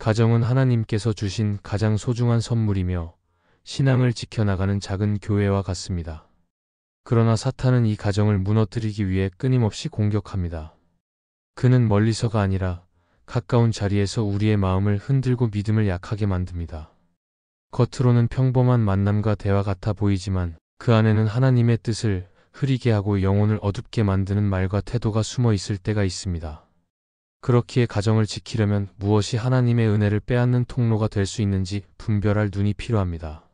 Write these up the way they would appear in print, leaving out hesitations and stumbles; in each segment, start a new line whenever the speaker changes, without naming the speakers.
가정은 하나님께서 주신 가장 소중한 선물이며 신앙을 지켜나가는 작은 교회와 같습니다. 그러나 사탄은 이 가정을 무너뜨리기 위해 끊임없이 공격합니다. 그는 멀리서가 아니라 가까운 자리에서 우리의 마음을 흔들고 믿음을 약하게 만듭니다. 겉으로는 평범한 만남과 대화 같아 보이지만 그 안에는 하나님의 뜻을 흐리게 하고 영혼을 어둡게 만드는 말과 태도가 숨어 있을 때가 있습니다. 그렇기에 가정을 지키려면 무엇이 하나님의 은혜를 빼앗는 통로가 될 수 있는지 분별할 눈이 필요합니다.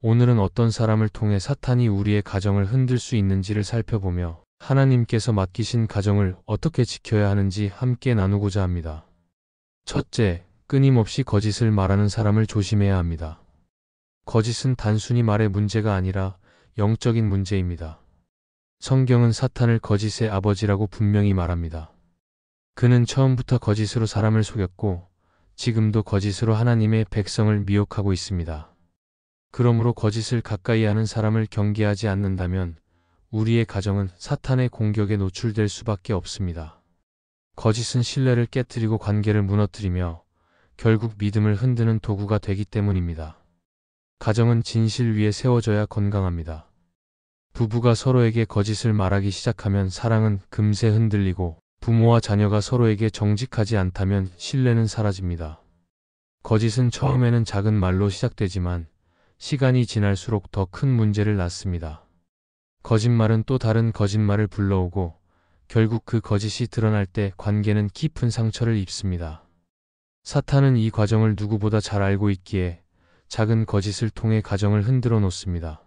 오늘은 어떤 사람을 통해 사탄이 우리의 가정을 흔들 수 있는지를 살펴보며 하나님께서 맡기신 가정을 어떻게 지켜야 하는지 함께 나누고자 합니다. 첫째, 끊임없이 거짓을 말하는 사람을 조심해야 합니다. 거짓은 단순히 말의 문제가 아니라 영적인 문제입니다. 성경은 사탄을 거짓의 아버지라고 분명히 말합니다. 그는 처음부터 거짓으로 사람을 속였고 지금도 거짓으로 하나님의 백성을 미혹하고 있습니다. 그러므로 거짓을 가까이 하는 사람을 경계하지 않는다면 우리의 가정은 사탄의 공격에 노출될 수밖에 없습니다. 거짓은 신뢰를 깨뜨리고 관계를 무너뜨리며 결국 믿음을 흔드는 도구가 되기 때문입니다. 가정은 진실 위에 세워져야 건강합니다. 부부가 서로에게 거짓을 말하기 시작하면 사랑은 금세 흔들리고 부모와 자녀가 서로에게 정직하지 않다면 신뢰는 사라집니다. 거짓은 처음에는 작은 말로 시작되지만 시간이 지날수록 더 큰 문제를 낳습니다. 거짓말은 또 다른 거짓말을 불러오고 결국 그 거짓이 드러날 때 관계는 깊은 상처를 입습니다. 사탄은 이 과정을 누구보다 잘 알고 있기에 작은 거짓을 통해 가정을 흔들어 놓습니다.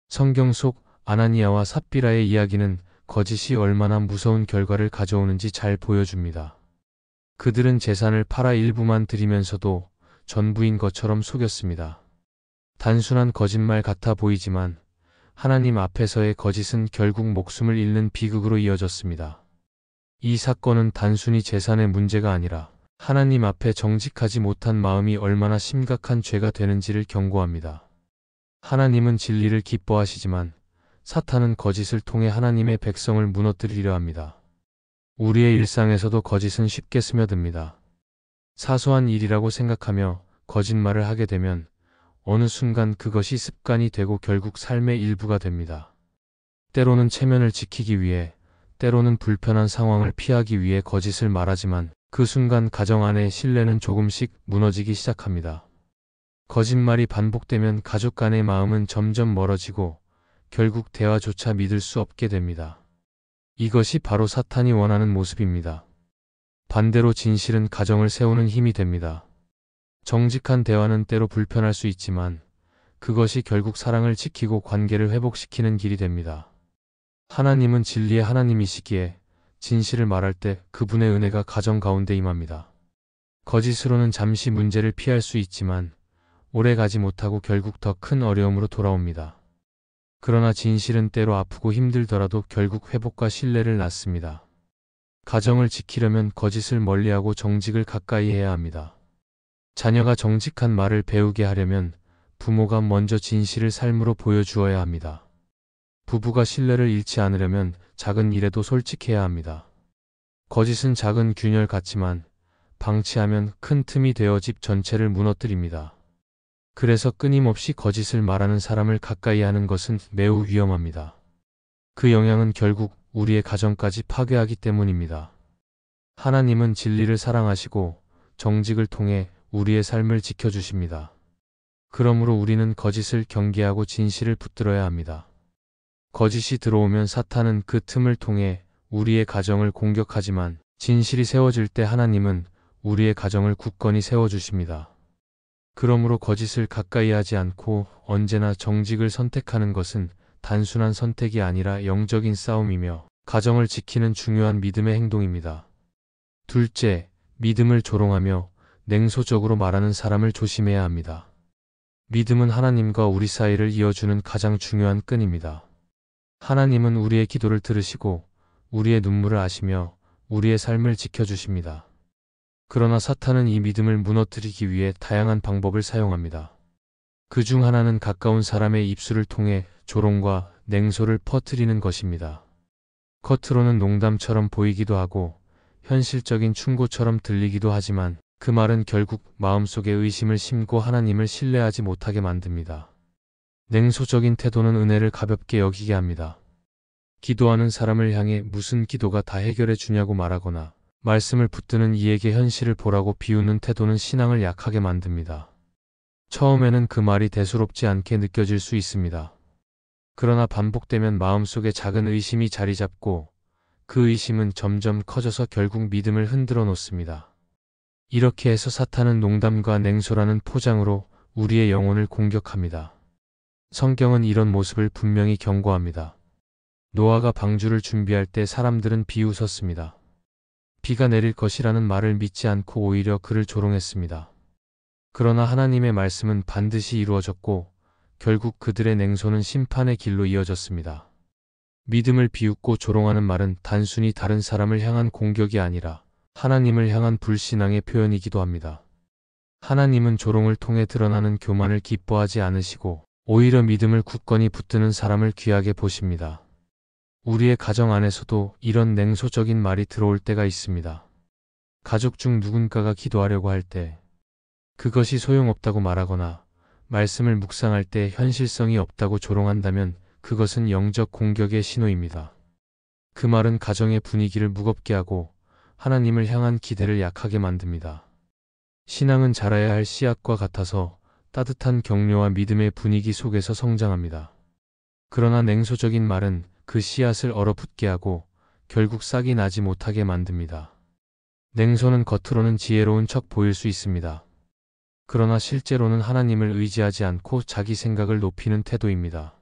성경 속 아나니아와 삽비라의 이야기는 거짓이 얼마나 무서운 결과를 가져오는지 잘 보여줍니다. 그들은 재산을 팔아 일부만 드리면서도 전부인 것처럼 속였습니다. 단순한 거짓말 같아 보이지만 하나님 앞에서의 거짓은 결국 목숨을 잃는 비극으로 이어졌습니다. 이 사건은 단순히 재산의 문제가 아니라 하나님 앞에 정직하지 못한 마음이 얼마나 심각한 죄가 되는지를 경고합니다. 하나님은 진리를 기뻐하시지만 사탄은 거짓을 통해 하나님의 백성을 무너뜨리려 합니다. 우리의 일상에서도 거짓은 쉽게 스며듭니다. 사소한 일이라고 생각하며 거짓말을 하게 되면 어느 순간 그것이 습관이 되고 결국 삶의 일부가 됩니다. 때로는 체면을 지키기 위해, 때로는 불편한 상황을 피하기 위해 거짓을 말하지만 그 순간 가정 안의 신뢰는 조금씩 무너지기 시작합니다. 거짓말이 반복되면 가족 간의 마음은 점점 멀어지고 결국 대화조차 믿을 수 없게 됩니다. 이것이 바로 사탄이 원하는 모습입니다. 반대로 진실은 가정을 세우는 힘이 됩니다. 정직한 대화는 때로 불편할 수 있지만 그것이 결국 사랑을 지키고 관계를 회복시키는 길이 됩니다. 하나님은 진리의 하나님이시기에 진실을 말할 때 그분의 은혜가 가정 가운데 임합니다. 거짓으로는 잠시 문제를 피할 수 있지만 오래 가지 못하고 결국 더 큰 어려움으로 돌아옵니다. 그러나 진실은 때로 아프고 힘들더라도 결국 회복과 신뢰를 낳습니다. 가정을 지키려면 거짓을 멀리하고 정직을 가까이 해야 합니다. 자녀가 정직한 말을 배우게 하려면 부모가 먼저 진실을 삶으로 보여주어야 합니다. 부부가 신뢰를 잃지 않으려면 작은 일에도 솔직해야 합니다. 거짓은 작은 균열 같지만 방치하면 큰 틈이 되어 집 전체를 무너뜨립니다. 그래서 끊임없이 거짓을 말하는 사람을 가까이 하는 것은 매우 위험합니다. 그 영향은 결국 우리의 가정까지 파괴하기 때문입니다. 하나님은 진리를 사랑하시고 정직을 통해 우리의 삶을 지켜주십니다. 그러므로 우리는 거짓을 경계하고 진실을 붙들어야 합니다. 거짓이 들어오면 사탄은 그 틈을 통해 우리의 가정을 공격하지만 진실이 세워질 때 하나님은 우리의 가정을 굳건히 세워주십니다. 그러므로 거짓을 가까이 하지 않고 언제나 정직을 선택하는 것은 단순한 선택이 아니라 영적인 싸움이며 가정을 지키는 중요한 믿음의 행동입니다. 둘째, 믿음을 조롱하며 냉소적으로 말하는 사람을 조심해야 합니다. 믿음은 하나님과 우리 사이를 이어주는 가장 중요한 끈입니다. 하나님은 우리의 기도를 들으시고 우리의 눈물을 아시며 우리의 삶을 지켜주십니다. 그러나 사탄은 이 믿음을 무너뜨리기 위해 다양한 방법을 사용합니다. 그 중 하나는 가까운 사람의 입술을 통해 조롱과 냉소를 퍼뜨리는 것입니다. 겉으로는 농담처럼 보이기도 하고 현실적인 충고처럼 들리기도 하지만 그 말은 결국 마음속에 의심을 심고 하나님을 신뢰하지 못하게 만듭니다. 냉소적인 태도는 은혜를 가볍게 여기게 합니다. 기도하는 사람을 향해 무슨 기도가 다 해결해 주냐고 말하거나 말씀을 붙드는 이에게 현실을 보라고 비우는 태도는 신앙을 약하게 만듭니다. 처음에는 그 말이 대수롭지 않게 느껴질 수 있습니다. 그러나 반복되면 마음속에 작은 의심이 자리 잡고 그 의심은 점점 커져서 결국 믿음을 흔들어 놓습니다. 이렇게 해서 사탄은 농담과 냉소라는 포장으로 우리의 영혼을 공격합니다. 성경은 이런 모습을 분명히 경고합니다. 노아가 방주를 준비할 때 사람들은 비웃었습니다. 비가 내릴 것이라는 말을 믿지 않고 오히려 그를 조롱했습니다. 그러나 하나님의 말씀은 반드시 이루어졌고 결국 그들의 냉소는 심판의 길로 이어졌습니다. 믿음을 비웃고 조롱하는 말은 단순히 다른 사람을 향한 공격이 아니라 하나님을 향한 불신앙의 표현이기도 합니다. 하나님은 조롱을 통해 드러나는 교만을 기뻐하지 않으시고 오히려 믿음을 굳건히 붙드는 사람을 귀하게 보십니다. 우리의 가정 안에서도 이런 냉소적인 말이 들어올 때가 있습니다. 가족 중 누군가가 기도하려고 할 때 그것이 소용없다고 말하거나 말씀을 묵상할 때 현실성이 없다고 조롱한다면 그것은 영적 공격의 신호입니다. 그 말은 가정의 분위기를 무겁게 하고 하나님을 향한 기대를 약하게 만듭니다. 신앙은 자라야 할 씨앗과 같아서 따뜻한 격려와 믿음의 분위기 속에서 성장합니다. 그러나 냉소적인 말은 그 씨앗을 얼어붙게 하고 결국 싹이 나지 못하게 만듭니다. 냉소는 겉으로는 지혜로운 척 보일 수 있습니다. 그러나 실제로는 하나님을 의지하지 않고 자기 생각을 높이는 태도입니다.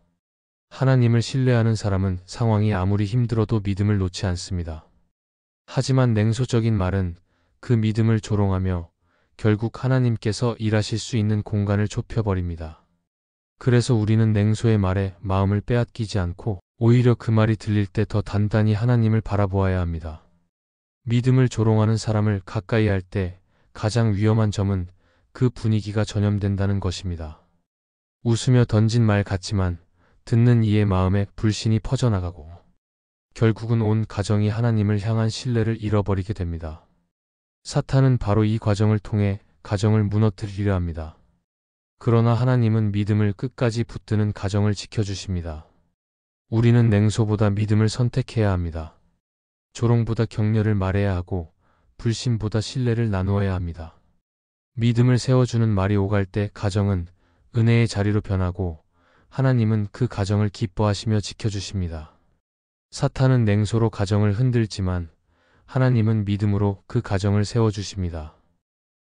하나님을 신뢰하는 사람은 상황이 아무리 힘들어도 믿음을 놓지 않습니다. 하지만 냉소적인 말은 그 믿음을 조롱하며 결국 하나님께서 일하실 수 있는 공간을 좁혀버립니다. 그래서 우리는 냉소의 말에 마음을 빼앗기지 않고 오히려 그 말이 들릴 때 더 단단히 하나님을 바라보아야 합니다. 믿음을 조롱하는 사람을 가까이 할 때 가장 위험한 점은 그 분위기가 전염된다는 것입니다. 웃으며 던진 말 같지만 듣는 이의 마음에 불신이 퍼져나가고 결국은 온 가정이 하나님을 향한 신뢰를 잃어버리게 됩니다. 사탄은 바로 이 과정을 통해 가정을 무너뜨리려 합니다. 그러나 하나님은 믿음을 끝까지 붙드는 가정을 지켜주십니다. 우리는 냉소보다 믿음을 선택해야 합니다. 조롱보다 격려를 말해야 하고 불신보다 신뢰를 나누어야 합니다. 믿음을 세워주는 말이 오갈 때 가정은 은혜의 자리로 변하고 하나님은 그 가정을 기뻐하시며 지켜주십니다. 사탄은 냉소로 가정을 흔들지만 하나님은 믿음으로 그 가정을 세워주십니다.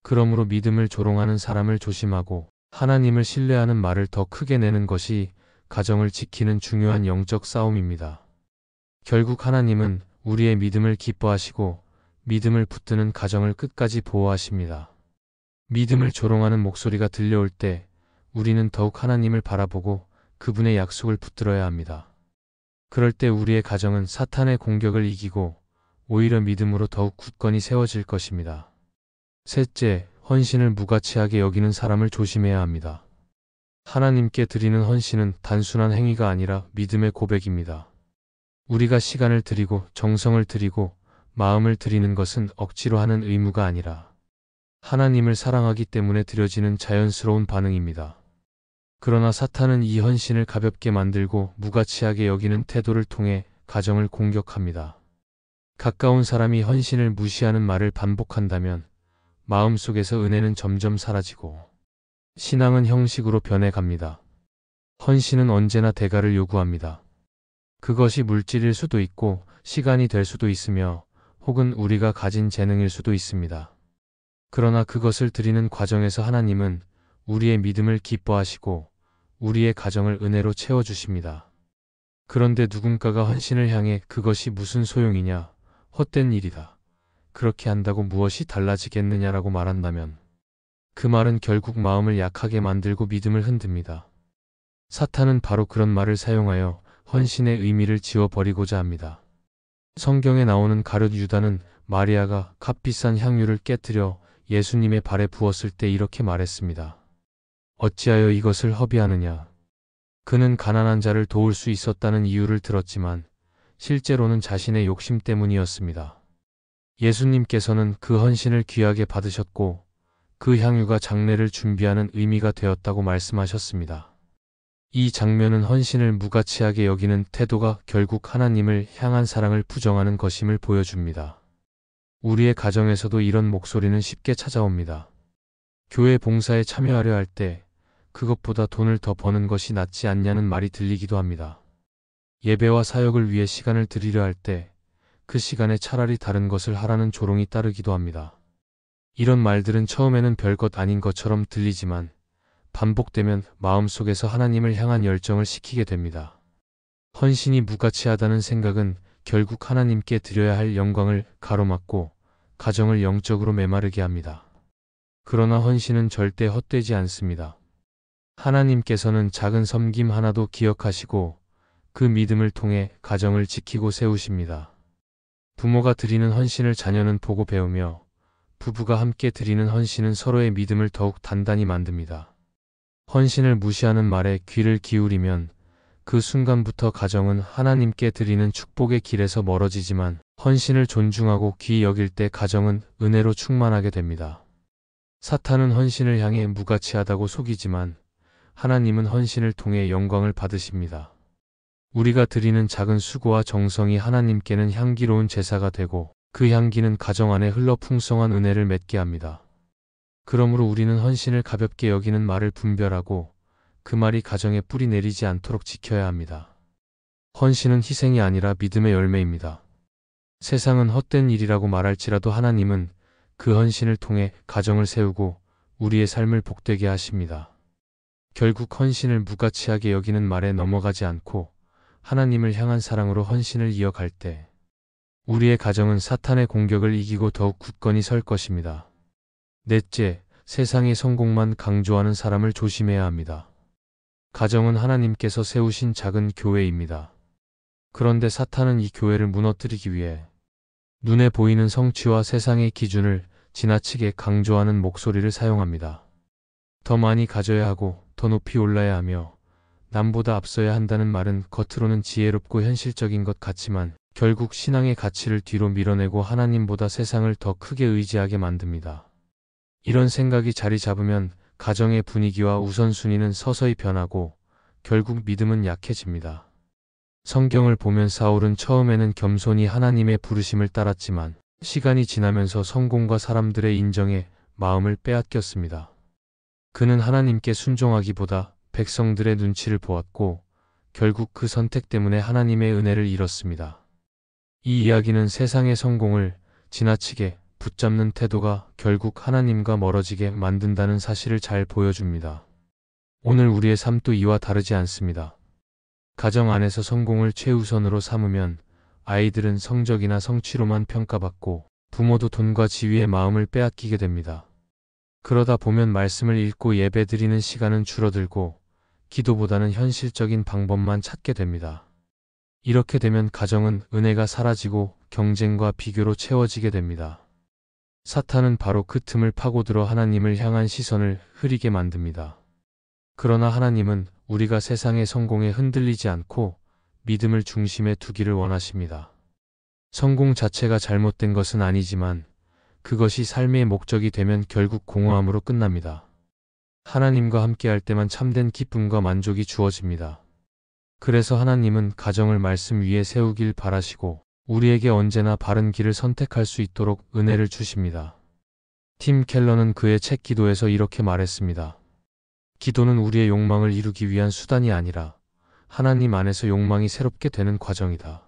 그러므로 믿음을 조롱하는 사람을 조심하고 하나님을 신뢰하는 말을 더 크게 내는 것이 가정을 지키는 중요한 영적 싸움입니다. 결국 하나님은 우리의 믿음을 기뻐하시고 믿음을 붙드는 가정을 끝까지 보호하십니다. 믿음을 조롱하는 목소리가 들려올 때 우리는 더욱 하나님을 바라보고 그분의 약속을 붙들어야 합니다. 그럴 때 우리의 가정은 사탄의 공격을 이기고 오히려 믿음으로 더욱 굳건히 세워질 것입니다. 셋째, 헌신을 무가치하게 여기는 사람을 조심해야 합니다. 하나님께 드리는 헌신은 단순한 행위가 아니라 믿음의 고백입니다. 우리가 시간을 드리고 정성을 드리고 마음을 드리는 것은 억지로 하는 의무가 아니라 하나님을 사랑하기 때문에 드려지는 자연스러운 반응입니다. 그러나 사탄은 이 헌신을 가볍게 만들고 무가치하게 여기는 태도를 통해 가정을 공격합니다. 가까운 사람이 헌신을 무시하는 말을 반복한다면 마음속에서 은혜는 점점 사라지고 신앙은 형식으로 변해갑니다. 헌신은 언제나 대가를 요구합니다. 그것이 물질일 수도 있고 시간이 될 수도 있으며 혹은 우리가 가진 재능일 수도 있습니다. 그러나 그것을 드리는 과정에서 하나님은 우리의 믿음을 기뻐하시고 우리의 가정을 은혜로 채워주십니다. 그런데 누군가가 헌신을 향해 그것이 무슨 소용이냐, 헛된 일이다, 그렇게 한다고 무엇이 달라지겠느냐라고 말한다면 그 말은 결국 마음을 약하게 만들고 믿음을 흔듭니다. 사탄은 바로 그런 말을 사용하여 헌신의 의미를 지워버리고자 합니다. 성경에 나오는 가룟 유다는 마리아가 값비싼 향유를 깨뜨려 예수님의 발에 부었을 때 이렇게 말했습니다. 어찌하여 이것을 허비하느냐. 그는 가난한 자를 도울 수 있었다는 이유를 들었지만 실제로는 자신의 욕심 때문이었습니다. 예수님께서는 그 헌신을 귀하게 받으셨고 그 향유가 장례를 준비하는 의미가 되었다고 말씀하셨습니다. 이 장면은 헌신을 무가치하게 여기는 태도가 결국 하나님을 향한 사랑을 부정하는 것임을 보여줍니다. 우리의 가정에서도 이런 목소리는 쉽게 찾아옵니다. 교회 봉사에 참여하려 할 때 그것보다 돈을 더 버는 것이 낫지 않냐는 말이 들리기도 합니다. 예배와 사역을 위해 시간을 들이려 할 때 그 시간에 차라리 다른 것을 하라는 조롱이 따르기도 합니다. 이런 말들은 처음에는 별것 아닌 것처럼 들리지만 반복되면 마음속에서 하나님을 향한 열정을 식히게 됩니다. 헌신이 무가치하다는 생각은 결국 하나님께 드려야 할 영광을 가로막고 가정을 영적으로 메마르게 합니다. 그러나 헌신은 절대 헛되지 않습니다. 하나님께서는 작은 섬김 하나도 기억하시고 그 믿음을 통해 가정을 지키고 세우십니다. 부모가 드리는 헌신을 자녀는 보고 배우며 부부가 함께 드리는 헌신은 서로의 믿음을 더욱 단단히 만듭니다. 헌신을 무시하는 말에 귀를 기울이면 그 순간부터 가정은 하나님께 드리는 축복의 길에서 멀어지지만 헌신을 존중하고 귀히 여길 때 가정은 은혜로 충만하게 됩니다. 사탄은 헌신을 향해 무가치하다고 속이지만 하나님은 헌신을 통해 영광을 받으십니다. 우리가 드리는 작은 수고와 정성이 하나님께는 향기로운 제사가 되고 그 향기는 가정 안에 흘러 풍성한 은혜를 맺게 합니다. 그러므로 우리는 헌신을 가볍게 여기는 말을 분별하고 그 말이 가정에 뿌리 내리지 않도록 지켜야 합니다. 헌신은 희생이 아니라 믿음의 열매입니다. 세상은 헛된 일이라고 말할지라도 하나님은 그 헌신을 통해 가정을 세우고 우리의 삶을 복되게 하십니다. 결국 헌신을 무가치하게 여기는 말에 넘어가지 않고 하나님을 향한 사랑으로 헌신을 이어갈 때 우리의 가정은 사탄의 공격을 이기고 더욱 굳건히 설 것입니다. 넷째, 세상의 성공만 강조하는 사람을 조심해야 합니다. 가정은 하나님께서 세우신 작은 교회입니다. 그런데 사탄은 이 교회를 무너뜨리기 위해 눈에 보이는 성취와 세상의 기준을 지나치게 강조하는 목소리를 사용합니다. 더 많이 가져야 하고 더 높이 올라야 하며 남보다 앞서야 한다는 말은 겉으로는 지혜롭고 현실적인 것 같지만 결국 신앙의 가치를 뒤로 밀어내고 하나님보다 세상을 더 크게 의지하게 만듭니다. 이런 생각이 자리 잡으면 가정의 분위기와 우선순위는 서서히 변하고 결국 믿음은 약해집니다. 성경을 보면 사울은 처음에는 겸손히 하나님의 부르심을 따랐지만 시간이 지나면서 성공과 사람들의 인정에 마음을 빼앗겼습니다. 그는 하나님께 순종하기보다 백성들의 눈치를 보았고 결국 그 선택 때문에 하나님의 은혜를 잃었습니다. 이 이야기는 세상의 성공을 지나치게 붙잡는 태도가 결국 하나님과 멀어지게 만든다는 사실을 잘 보여줍니다. 오늘 우리의 삶도 이와 다르지 않습니다. 가정 안에서 성공을 최우선으로 삼으면 아이들은 성적이나 성취로만 평가받고 부모도 돈과 지위의 마음을 빼앗기게 됩니다. 그러다 보면 말씀을 읽고 예배드리는 시간은 줄어들고 기도보다는 현실적인 방법만 찾게 됩니다. 이렇게 되면 가정은 은혜가 사라지고 경쟁과 비교로 채워지게 됩니다. 사탄은 바로 그 틈을 파고들어 하나님을 향한 시선을 흐리게 만듭니다. 그러나 하나님은 우리가 세상의 성공에 흔들리지 않고 믿음을 중심에 두기를 원하십니다. 성공 자체가 잘못된 것은 아니지만 그것이 삶의 목적이 되면 결국 공허함으로 끝납니다. 하나님과 함께할 때만 참된 기쁨과 만족이 주어집니다. 그래서 하나님은 가정을 말씀 위에 세우길 바라시고 우리에게 언제나 바른 길을 선택할 수 있도록 은혜를 주십니다. 팀 켈러는 그의 책 기도에서 이렇게 말했습니다. 기도는 우리의 욕망을 이루기 위한 수단이 아니라 하나님 안에서 욕망이 새롭게 되는 과정이다.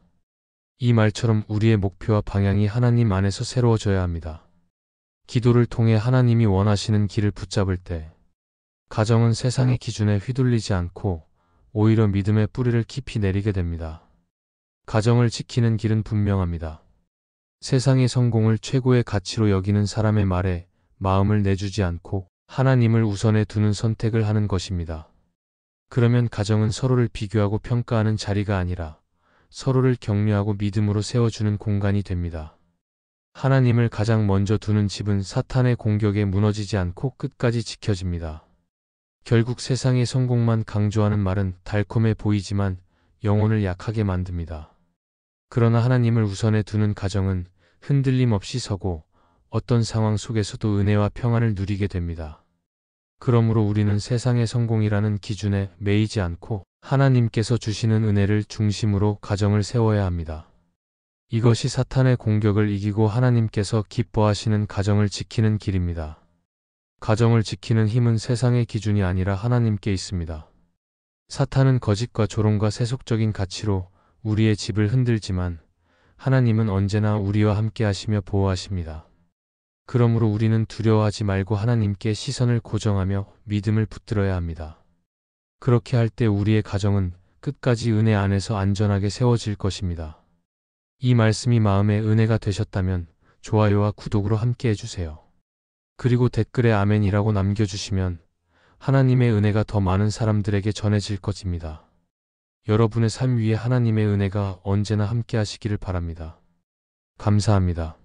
이 말처럼 우리의 목표와 방향이 하나님 안에서 새로워져야 합니다. 기도를 통해 하나님이 원하시는 길을 붙잡을 때 가정은 세상의 기준에 휘둘리지 않고 오히려 믿음의 뿌리를 깊이 내리게 됩니다. 가정을 지키는 길은 분명합니다. 세상의 성공을 최고의 가치로 여기는 사람의 말에 마음을 내주지 않고 하나님을 우선에 두는 선택을 하는 것입니다. 그러면 가정은 서로를 비교하고 평가하는 자리가 아니라 서로를 격려하고 믿음으로 세워주는 공간이 됩니다. 하나님을 가장 먼저 두는 집은 사탄의 공격에 무너지지 않고 끝까지 지켜집니다. 결국 세상의 성공만 강조하는 말은 달콤해 보이지만 영혼을 약하게 만듭니다. 그러나 하나님을 우선에 두는 가정은 흔들림 없이 서고 어떤 상황 속에서도 은혜와 평안을 누리게 됩니다. 그러므로 우리는 세상의 성공이라는 기준에 매이지 않고 하나님께서 주시는 은혜를 중심으로 가정을 세워야 합니다. 이것이 사탄의 공격을 이기고 하나님께서 기뻐하시는 가정을 지키는 길입니다. 가정을 지키는 힘은 세상의 기준이 아니라 하나님께 있습니다. 사탄은 거짓과 조롱과 세속적인 가치로 우리의 집을 흔들지만 하나님은 언제나 우리와 함께 하시며 보호하십니다. 그러므로 우리는 두려워하지 말고 하나님께 시선을 고정하며 믿음을 붙들어야 합니다. 그렇게 할 때 우리의 가정은 끝까지 은혜 안에서 안전하게 세워질 것입니다. 이 말씀이 마음의 은혜가 되셨다면 좋아요와 구독으로 함께 해주세요. 그리고 댓글에 아멘이라고 남겨주시면 하나님의 은혜가 더 많은 사람들에게 전해질 것입니다. 여러분의 삶 위에 하나님의 은혜가 언제나 함께 하시기를 바랍니다. 감사합니다.